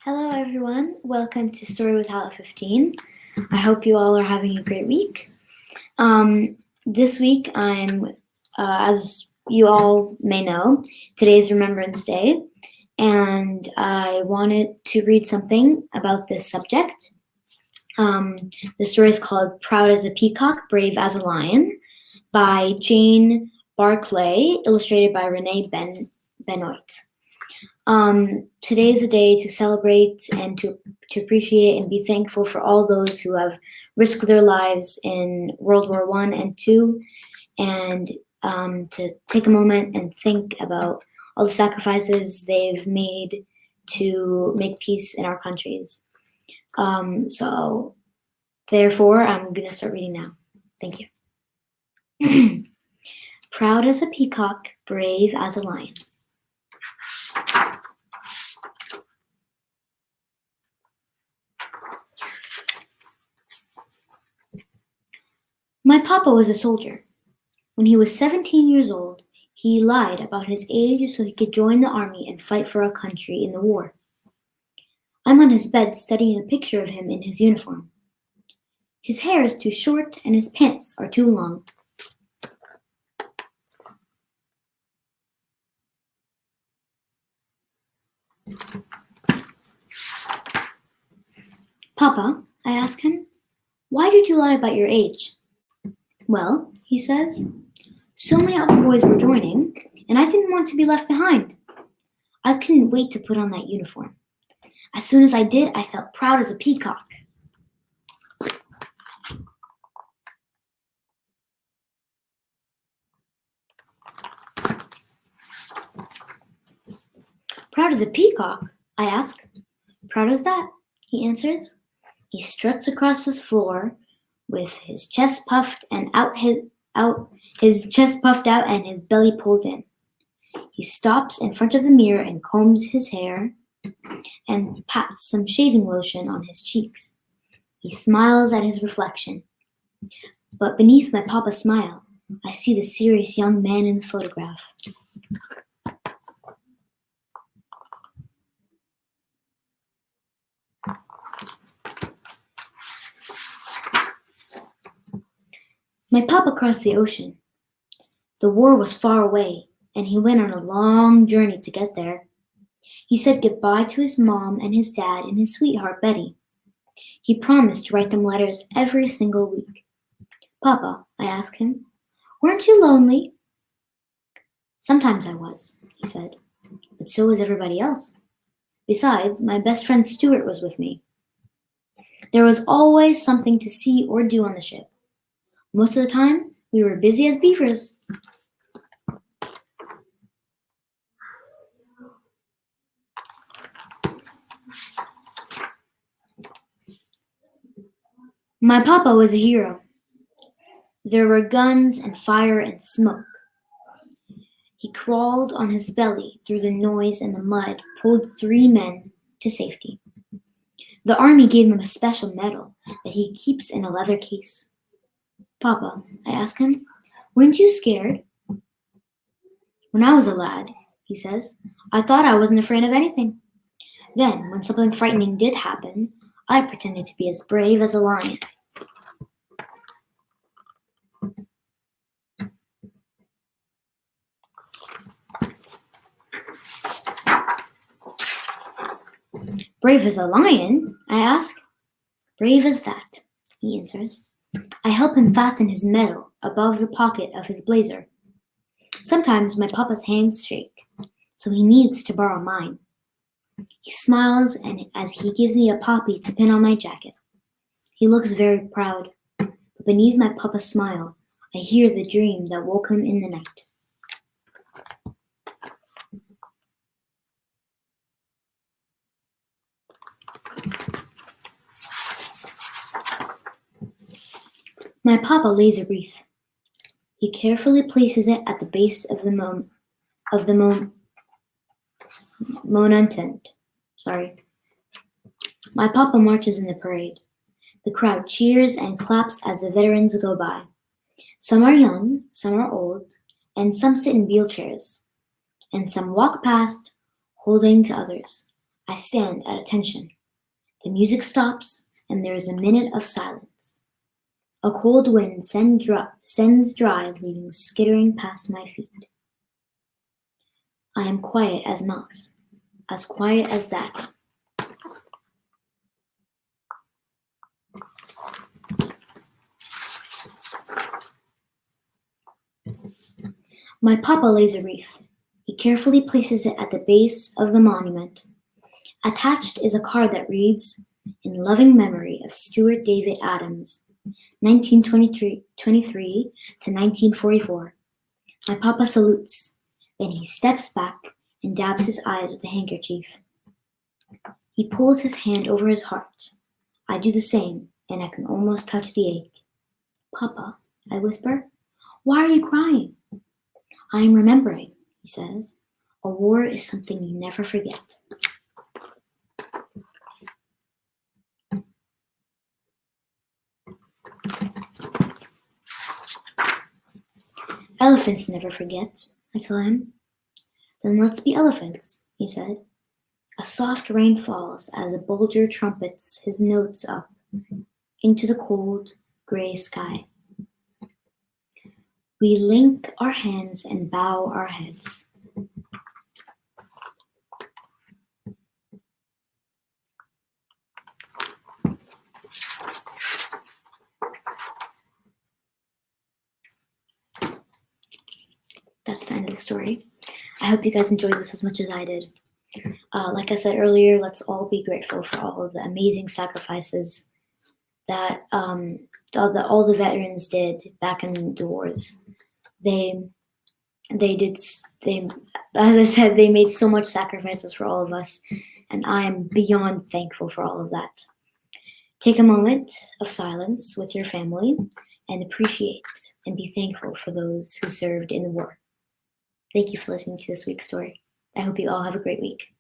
Hello everyone, welcome to Story with Hala 15. I hope you all are having a great week. This week as you all may know, today's Remembrance Day, and I wanted to read something about this subject. The story is called Proud as a Peacock, Brave as a Lion by Jane Barclay, illustrated by Renee Benoit. Today is a day to celebrate and to appreciate and be thankful for all those who have risked their lives in World War I and II, and to take a moment and think about all the sacrifices they've made to make peace in our countries. So therefore, I'm going to start reading now. Thank you. Proud as a peacock, brave as a lion. My papa was a soldier. When he was 17 years old, he lied about his age so he could join the army and fight for our country in the war. I'm on his bed studying a picture of him in his uniform. His hair is too short and his pants are too long. Papa, I ask him, why did you lie about your age? Well, he says, so many other boys were joining, and I didn't want to be left behind. I couldn't wait to put on that uniform. As soon as I did, I felt proud as a peacock. Proud as a peacock? I ask. Proud as that, he answers. He struts across his floor with his chest puffed out and his belly pulled in. He stops in front of the mirror and combs his hair and pats some shaving lotion on his cheeks. He smiles at his reflection. But beneath my papa's smile, I see the serious young man in the photograph. My papa crossed the ocean. The war was far away, and he went on a long journey to get there. He said goodbye to his mom and his dad and his sweetheart Betty. He promised to write them letters every single week. Papa, I asked him, weren't you lonely? Sometimes I was, he said, but so was everybody else. Besides, my best friend Stuart was with me. There was always something to see or do on the ship. Most of the time, we were busy as beavers. My papa was a hero. There were guns and fire and smoke. He crawled on his belly through the noise and the mud, pulled 3 men to safety. The army gave him a special medal that he keeps in a leather case. Papa, I ask him, weren't you scared? When I was a lad, he says, I thought I wasn't afraid of anything. Then, when something frightening did happen, I pretended to be as brave as a lion. Brave as a lion? I ask. Brave as that, he answers. I help him fasten his medal above the pocket of his blazer. Sometimes my papa's hands shake, so he needs to borrow mine. He smiles as he gives me a poppy to pin on my jacket. He looks very proud, but beneath my papa's smile, I hear the dream that woke him in the night. My papa lays a wreath. He carefully places it at the base of the monument. My papa marches in the parade. The crowd cheers and claps as the veterans go by. Some are young, some are old, and some sit in wheelchairs, and some walk past, holding to others. I stand at attention. The music stops, and there is a minute of silence. A cold wind sends dry leaves skittering past my feet. I am quiet as mouse, as quiet as that. My papa lays a wreath. He carefully places it at the base of the monument. Attached is a card that reads, "In loving memory of Stuart David Adams, 1923 to 1944. My papa salutes. Then he steps back and dabs his eyes with a handkerchief. He pulls his hand over his heart. I do the same, and I can almost touch the ache. Papa, I whisper, why are you crying? I am remembering, he says. A war is something you never forget. Elephants never forget, I tell him. Then let's be elephants, he said. A soft rain falls as a bulger trumpets his notes up into the cold, gray sky. We link our hands and bow our heads. That's the end of the story. I hope you guys enjoyed this as much as I did. Like I said earlier, let's all be grateful for all of the amazing sacrifices that all the veterans did back in the wars. As I said, they made so much sacrifices for all of us, and I am beyond thankful for all of that. Take a moment of silence with your family and appreciate and be thankful for those who served in the war. Thank you for listening to this week's story. I hope you all have a great week.